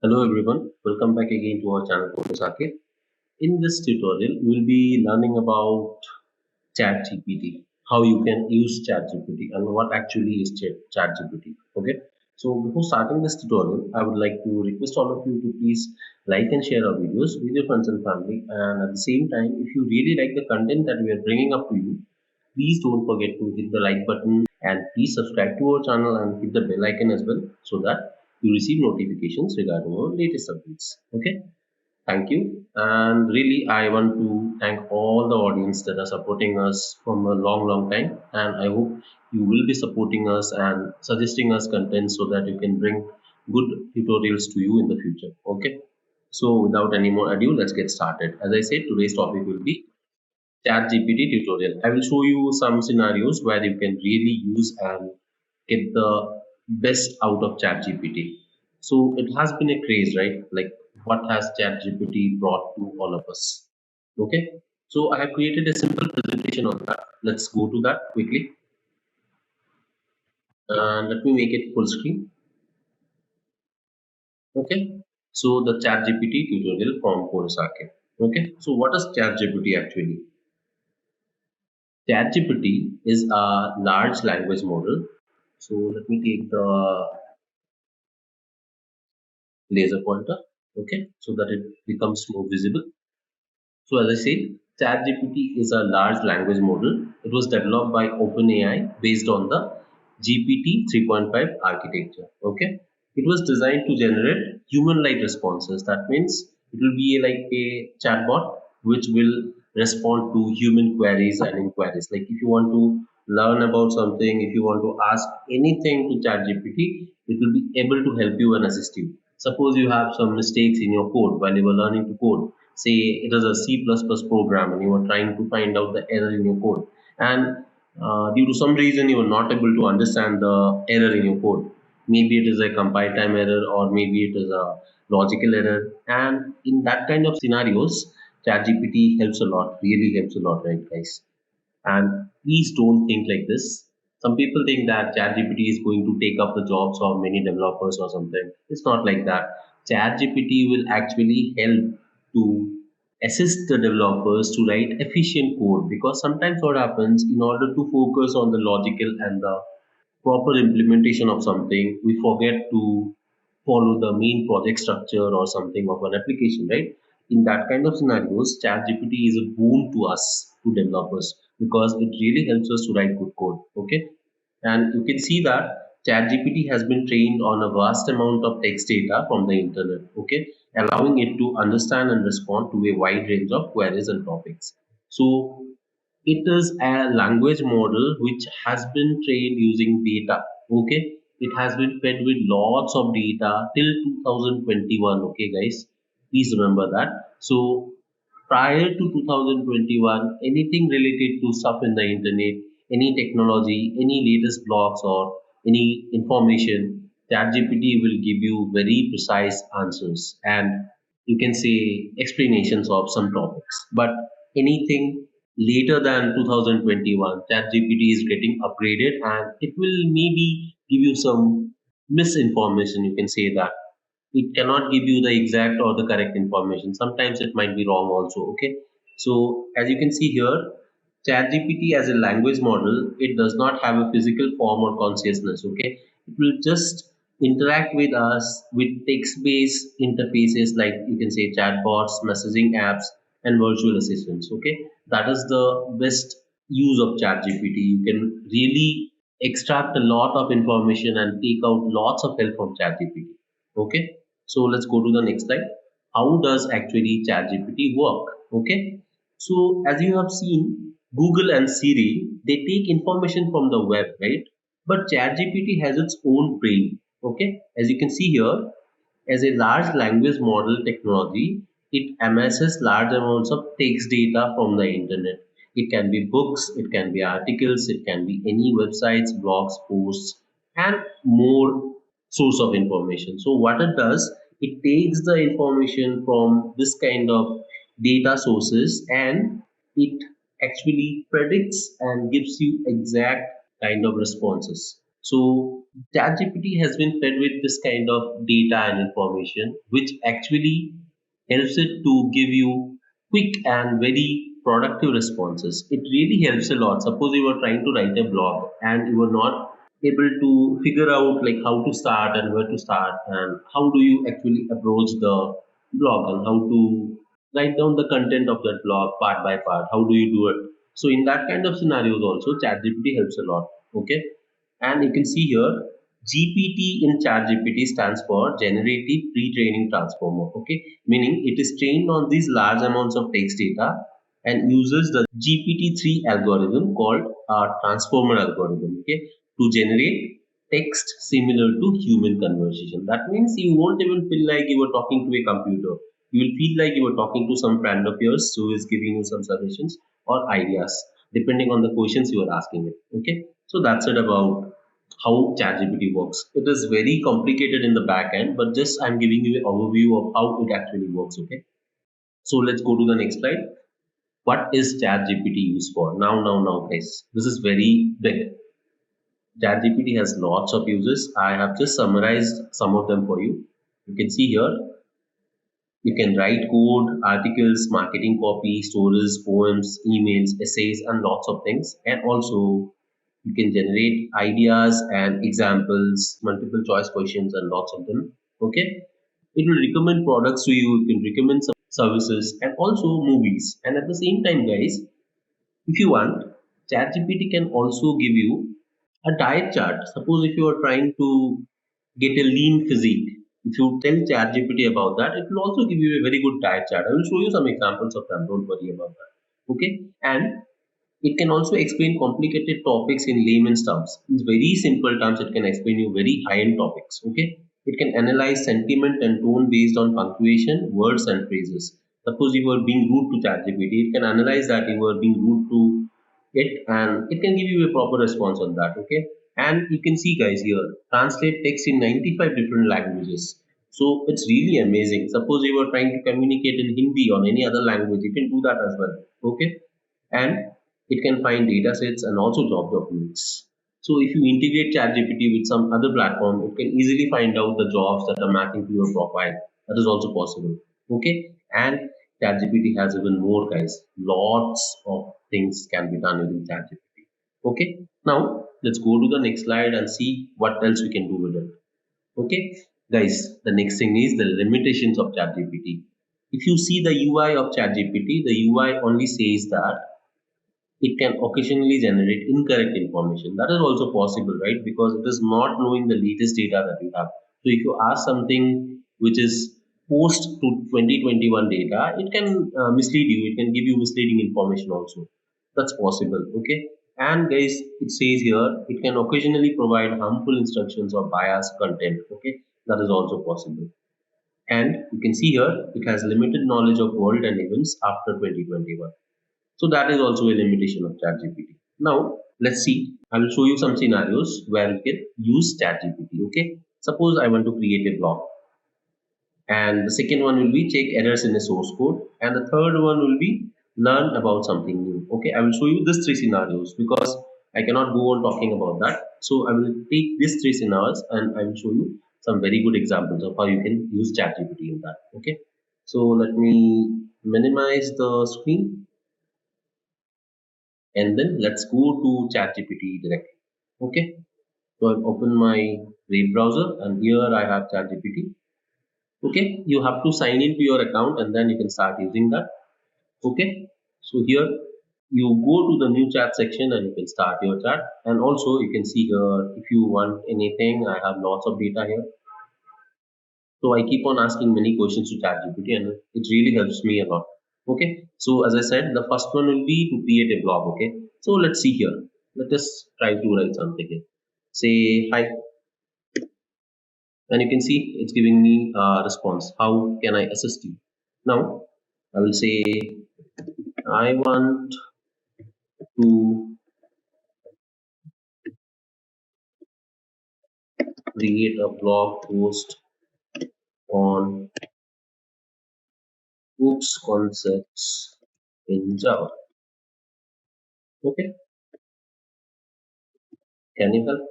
Hello everyone, welcome back again to our channel Sakit. In this tutorial, we'll be learning about ChatGPT, how you can use ChatGPT and what actually is ChatGPT. Okay, so before starting this tutorial, I would like to request all of you to please like and share our videos with your friends and family. And at the same time, if you really like the content that we are bringing up to you, please don't forget to hit the like button and please subscribe to our channel and hit the bell icon as well so that you receive notifications regarding our latest updates. Okay, thank you. And really, I want to thank all the audience that are supporting us from a long time. And I hope you will be supporting us and suggesting us content so that you can bring good tutorials to you in the future. Okay. So without any more ado, let's get started. As I said, today's topic will be ChatGPT tutorial. I will show you some scenarios where you can really use and get the best out of ChatGPT. So it has been a craze, right? Like what has ChatGPT brought to all of us? Okay. So I have created a simple presentation on that. Let's go to that quickly. And let me make it full screen. Okay. So the ChatGPT tutorial from Kurosake. Okay. So what is ChatGPT actually? ChatGPT is a large language model. So let me take the laser pointer, okay, so that it becomes more visible. So as I said, ChatGPT is a large language model. It was developed by OpenAI based on the GPT 3.5 architecture. Okay, it was designed to generate human-like responses. That means it will be like a chatbot which will respond to human queries and inquiries. Like if you want to learn about something, if you want to ask anything to ChatGPT, it will be able to help you and assist you. Suppose you have some mistakes in your code while you were learning to code. Say it is a C++ program and you are trying to find out the error in your code, and due to some reason you are not able to understand the error in your code. Maybe it is a compile time error or maybe it is a logical error, and in that kind of scenarios, ChatGPT helps a lot, really helps a lot, right, guys? And please don't think like this. Some people think that ChatGPT is going to take up the jobs of many developers or something. It's not like that. ChatGPT will actually help to assist the developers to write efficient code, because sometimes what happens, in order to focus on the logical and the proper implementation of something, we forget to follow the main project structure or something of an application, right? In that kind of scenarios, ChatGPT is a boon to us, to developers, because it really helps us to write good code. Okay, and you can see that ChatGPT has been trained on a vast amount of text data from the internet. Okay, allowing it to understand and respond to a wide range of queries and topics. So it is a language model which has been trained using data. Okay, it has been fed with lots of data till 2021. Okay, guys, please remember that. So prior to 2021, anything related to stuff in the internet, any technology, any latest blogs or any information, ChatGPT will give you very precise answers and you can say explanations of some topics. But anything later than 2021, ChatGPT is getting upgraded and it will maybe give you some misinformation. You can say that it cannot give you the exact or the correct information. Sometimes it might be wrong also. Okay, so as you can see here, ChatGPT as a language model, it does not have a physical form or consciousness. Okay, it will just interact with us with text-based interfaces like you can say chatbots, messaging apps, and virtual assistants. Okay, that is the best use of ChatGPT. You can really extract a lot of information and take out lots of help from ChatGPT. Okay, so let's go to the next slide. How does actually ChatGPT work? Okay, so as you have seen, Google and Siri, they take information from the web, right? But ChatGPT has its own brain. Okay, as you can see here, as a large language model technology, it amasses large amounts of text data from the internet. It can be books, it can be articles, it can be any websites, blogs, posts, and more source of information. So what it does, it takes the information from this kind of data sources and it actually predicts and gives you exact kind of responses. So ChatGPT has been fed with this kind of data and information, which actually helps it to give you quick and very productive responses. It really helps a lot. Suppose you were trying to write a blog and you were not able to figure out like how to start and where to start and how do you actually approach the blog and how to write down the content of that blog part by part. How do you do it? So in that kind of scenarios also, ChatGPT helps a lot. Okay, and you can see here GPT in ChatGPT stands for Generative Pre-training Transformer. Okay, meaning it is trained on these large amounts of text data and uses the GPT-3 algorithm called transformer algorithm. Okay, to generate text similar to human conversation. That means you won't even feel like you were talking to a computer. You will feel like you were talking to some friend of yours who is giving you some suggestions or ideas depending on the questions you are asking it. Okay, so that's it about how ChatGPT works. It is very complicated in the back end, but just I'm giving you an overview of how it actually works. Okay, so let's go to the next slide. What is ChatGPT used for? Now, guys, this is very big. ChatGPT has lots of uses. I have just summarized some of them for you. You can see here you can write code, articles, marketing copy, stories, poems, emails, essays, and lots of things. And also, you can generate ideas and examples, multiple choice questions, and lots of them. Okay, it will recommend products to you. You can recommend some services and also movies. And at the same time, guys, if you want, ChatGPT can also give you a diet chart. Suppose if you are trying to get a lean physique, if you tell ChatGPT about that, it will also give you a very good diet chart. I will show you some examples of them. Don't worry about that. Okay, and it can also explain complicated topics in layman's terms. In very simple terms, it can explain you very high-end topics. Okay, it can analyze sentiment and tone based on punctuation, words, and phrases. Suppose you were being rude to ChatGPT, it can analyze that you were being rude to it, and it can give you a proper response on that. Okay, and you can see, guys, here translate text in 95 different languages. So it's really amazing. Suppose you were trying to communicate in Hindi or any other language, you can do that as well. Okay, and it can find data sets and also job documents. So if you integrate ChatGPT with some other platform, it can easily find out the jobs that are matching to your profile. That is also possible. Okay, and ChatGPT has even more, guys. Lots of things can be done using ChatGPT. Okay, now let's go to the next slide and see what else we can do with it. Okay, guys, the next thing is the limitations of ChatGPT. If you see the UI of ChatGPT, the UI only says that it can occasionally generate incorrect information. That is also possible, right? Because it is not knowing the latest data that you have. So if you ask something which is post to 2021 data, it can mislead you. It can give you misleading information also. That's possible. Okay. And guys, it says here it can occasionally provide harmful instructions or biased content. Okay. That is also possible. And you can see here it has limited knowledge of world and events after 2021. So that is also a limitation of ChatGPT. Now let's see. I will show you some scenarios where you can use ChatGPT. Okay. Suppose I want to create a blog, and the second one will be check errors in the source code, and the third one will be learn about something new. Okay. I will show you these three scenarios because I cannot go on talking about that. So I will take these three scenarios and I will show you some very good examples of how you can use ChatGPT in that. Okay. So let me minimize the screen and then let's go to ChatGPT directly. Okay, so I've opened my web browser and here I have ChatGPT. Okay, you have to sign into your account and then you can start using that. Okay, so here you go to the new chat section and you can start your chat. And also you can see here if you want anything, I have lots of data here. So I keep on asking many questions to ChatGPT and it really helps me a lot. Okay. So as I said, the first one will be to create a blog. Okay. So let's see here. Let us try to write something here. Say hi, and you can see it's giving me a response. How can I assist you? Now I will say I want to create a blog post on hooks concepts in Java. Okay. Can you help?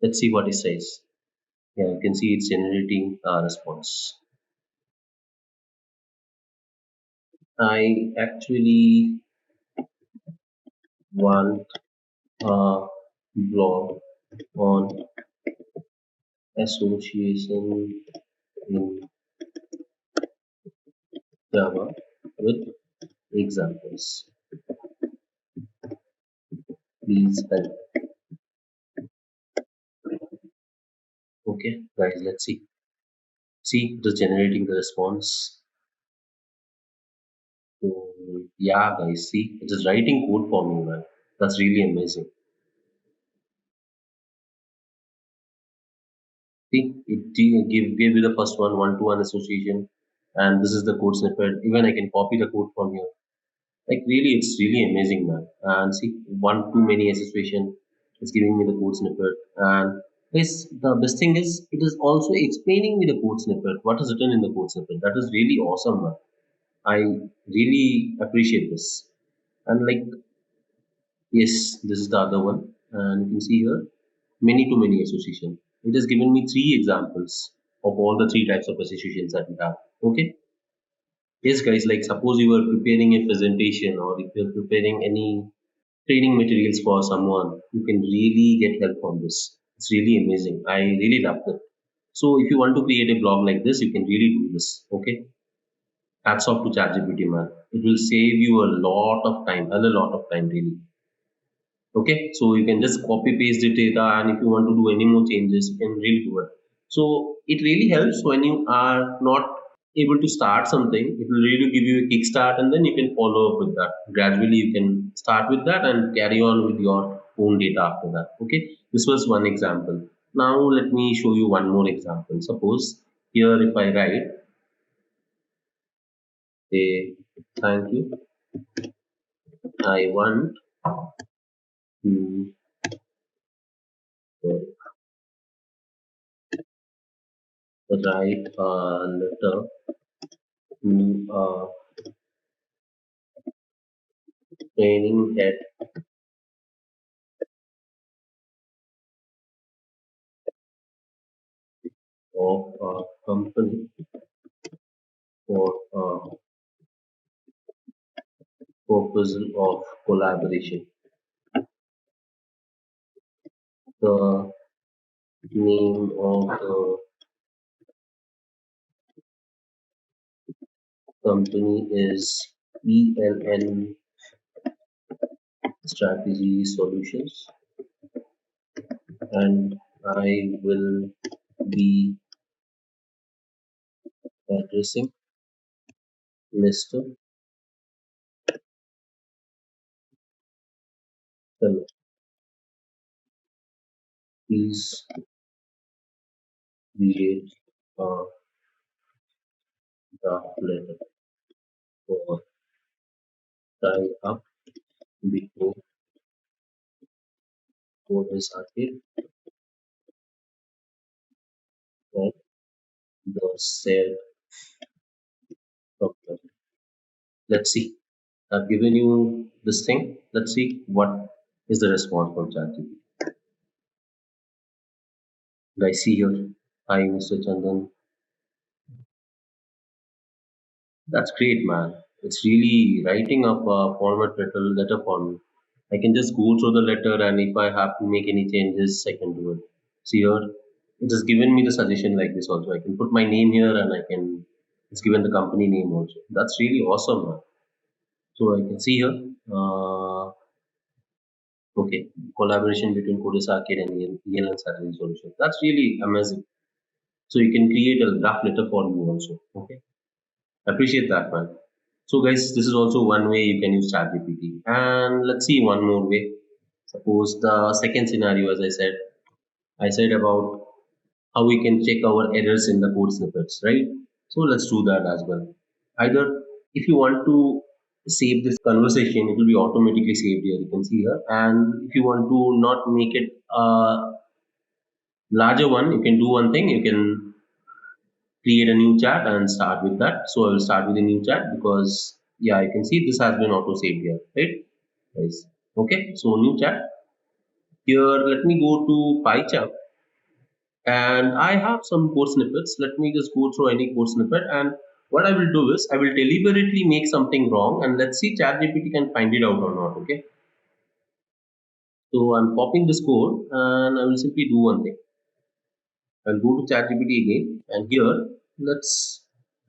Let's see what it says. Yeah, you can see it's generating a response. I actually want a blog on association in Java with examples. Please help. Okay, guys, let's see. See, it is generating the response. So, yeah, guys, see, it is writing code for me, man. That's really amazing. See, gave you the first one-to-one association, and this is the code snippet. Even I can copy the code from here. Like really, it's really amazing, man. And see, one too many association is giving me the code snippet, and this the best thing is it is also explaining me the code snippet, what is written in the code snippet. That is really awesome, man. I really appreciate this. And like, yes, this is the other one, and you can see here many to many association. It has given me three examples of all the three types of associations that we have. Okay. Yes, guys, like suppose you are preparing a presentation or if you're preparing any training materials for someone, you can really get help from this. It's really amazing. I really love it. So if you want to create a blog like this, you can really do this. Okay. Hats off to ChatGPT, man. It will save you a lot of time, a lot of time, really. Okay. So you can just copy paste the data, and if you want to do any more changes, you can really do it. So it really helps when you are not able to start something. It will really give you a kickstart, and then you can follow up with that. Gradually, you can start with that and carry on with your own data after that. Okay, this was one example. Now let me show you one more example. Suppose here if I write a thank you, I want to write a letter to a training head of a company for a proposal of collaboration. The name of the company is ELN Strategy Solutions, and I will be addressing Mr. Hello. Please create a draft letter for tie up before code is started at the said problem. Let's see. I've given you this thing. Let's see what is the response from ChatGPT. Guys, see here. Hi, Mr. Chandan. That's great, man. It's really writing up a format letter for me. I can just go through the letter, and if I have to make any changes, I can do it. See here, it has given me the suggestion like this also. I can put my name here, and I can. It's given the company name also. That's really awesome, man. So I can see here. Okay, collaboration between Codis Arcade and ELN Strategy Solution. That's really amazing. So you can create a draft letter for me also. Okay. Appreciate that, man. So, guys, this is also one way you can use ChatGPT. And let's see one more way. Suppose the second scenario, as I said about how we can check our errors in the code snippets, right? So let's do that as well. Either if you want to save this conversation, it will be automatically saved here. You can see here. And if you want to not make it a larger one, you can do one thing. You can create a new chat and start with that. So I will start with a new chat because yeah, you can see this has been auto saved here, right? Guys. Okay, so new chat. Here let me go to pie chart. And I have some code snippets. Let me just go through any code snippet, and what I will do is I will deliberately make something wrong, and let's see ChatGPT can find it out or not. Okay, so I'm copying this code, and I will simply do one thing. I'll go to ChatGPT again, and here let's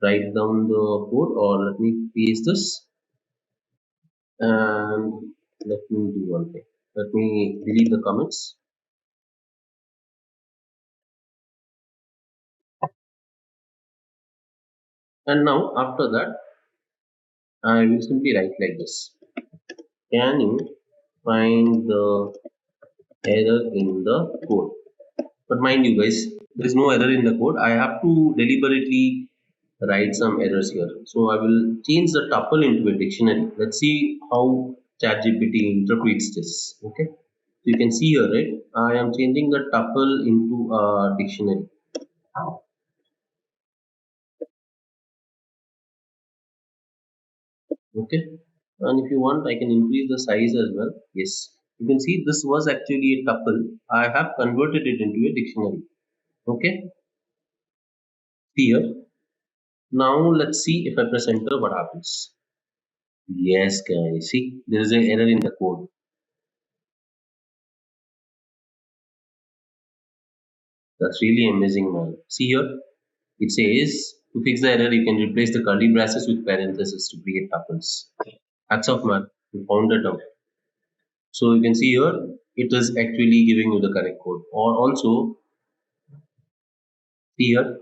write down the code, or let me paste this, and let me do one thing. Let me delete the comments, and now after that, I will simply write like this. Can you find the error in the code? But mind you guys, there is no error in the code. I have to deliberately write some errors here. So I will change the tuple into a dictionary. Let's see how ChatGPT interprets this. Okay. So you can see here, right? I am changing the tuple into a dictionary. Okay. And if you want, I can increase the size as well. Yes. You can see this was actually a tuple. I have converted it into a dictionary. Okay. Here. Now let's see if I press enter, what happens. Yes, guys. See, there is an error in the code. That's really amazing, man. See here, it says to fix the error, you can replace the curly braces with parentheses to create tuples. Hats off, man. You found it out. So you can see here, it is actually giving you the correct code. Or also, see here,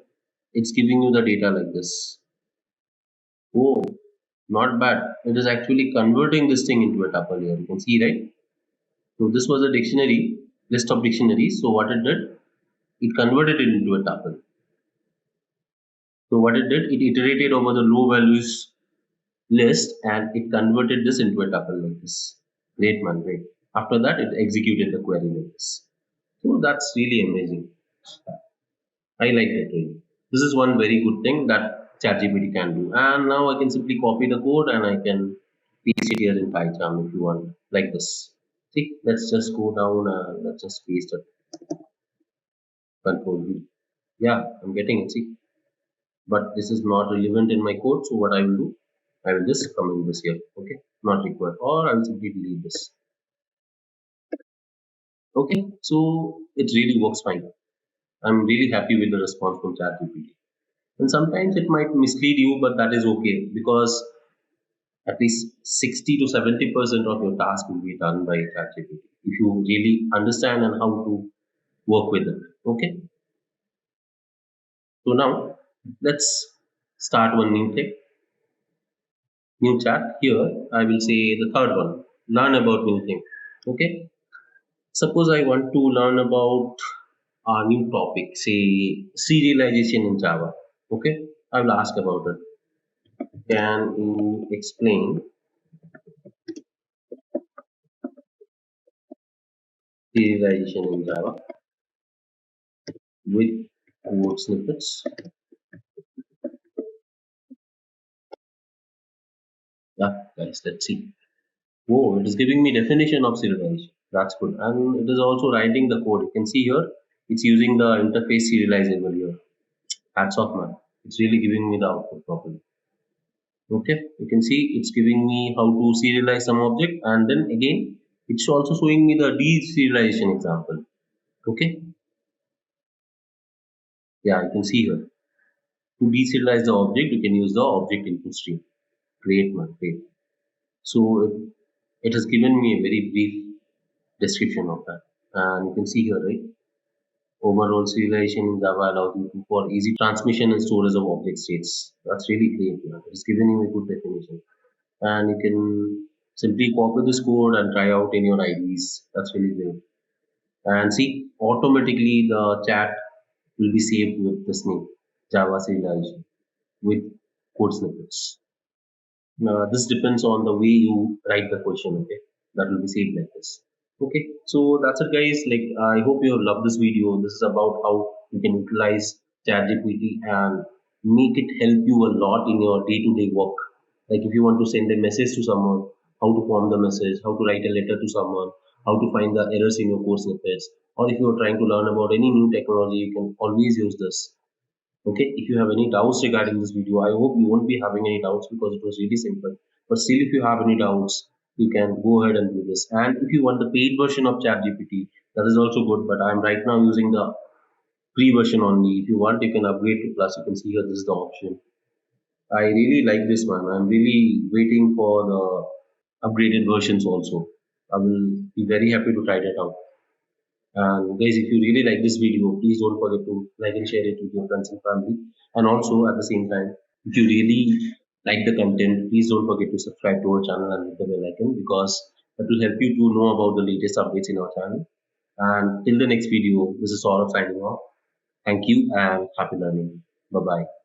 it's giving you the data like this. Oh, not bad. It is actually converting this thing into a tuple here. You can see, right? So this was a dictionary, list of dictionaries. So what it did, it converted it into a tuple. So what it did, it iterated over the low values list and it converted this into a tuple like this. Great man, great. After that, it executed the query like this. So that's really amazing. I like that really. This is one very good thing that ChatGPT can do. And now I can simply copy the code and I can paste it here in PyCharm if you want, like this. See, let's just go down and let's just paste it. Control V. Yeah, I'm getting it. See, but this is not relevant in my code. So what I will do, I will just comment this here. Okay, not required, or I will simply delete this. Okay, so it really works fine. I'm really happy with the response from ChatGPT. And sometimes it might mislead you, but that is okay because at least 60 to 70% of your task will be done by ChatGPT if you really understand and how to work with it. Okay, so now let's start one new chat. Here I will say the third one, learn about new thing. Okay, suppose I want to learn about a new topic, say serialization in Java. Okay, I will ask about it. Can you explain serialization in Java with code snippets? Yeah, guys, let's see. Oh, it is giving me definition of serialization. That's good. And it is also writing the code. You can see here, it's using the interface serializable here. Hats off, man. It's really giving me the output properly. Okay, you can see it's giving me how to serialize some object, and then again, it's also showing me the deserialization example. Okay, yeah, you can see here. To deserialize the object, you can use the object input stream. Great, man, great. So it has given me a very brief description of that. And you can see here, right? Overall serialization in Java allows you for easy transmission and storage of object states. That's really great. Yeah. It's given you a good definition. And you can simply copy this code and try out in your IDs. That's really great. And see, automatically the chat will be saved with this name, Java serialization, with code snippets. This depends on the way you write the question. Okay, that will be saved like this. Okay, so that's it, guys. Like, I hope you have loved this video. This is about how you can utilize ChatGPT and make it help you a lot in your day-to-day work. Like, if you want to send a message to someone, how to form the message, how to write a letter to someone, how to find the errors in your code snippets, or if you are trying to learn about any new technology, you can always use this. Okay, if you have any doubts regarding this video, I hope you won't be having any doubts because it was really simple. But still, if you have any doubts, you can go ahead and do this. And if you want the paid version of ChatGPT, that is also good. But I'm right now using the free version only. If you want, you can upgrade to plus. You can see here this is the option. I really like this one. I'm really waiting for the upgraded versions also. I will be very happy to try that out. And guys, if you really like this video, please don't forget to like and share it with your friends and family. And also at the same time, if you really like the content, please don't forget to subscribe to our channel and hit the bell icon because that will help you to know about the latest updates in our channel. And till the next video, this is Saurabh signing off. Thank you and happy learning. Bye bye.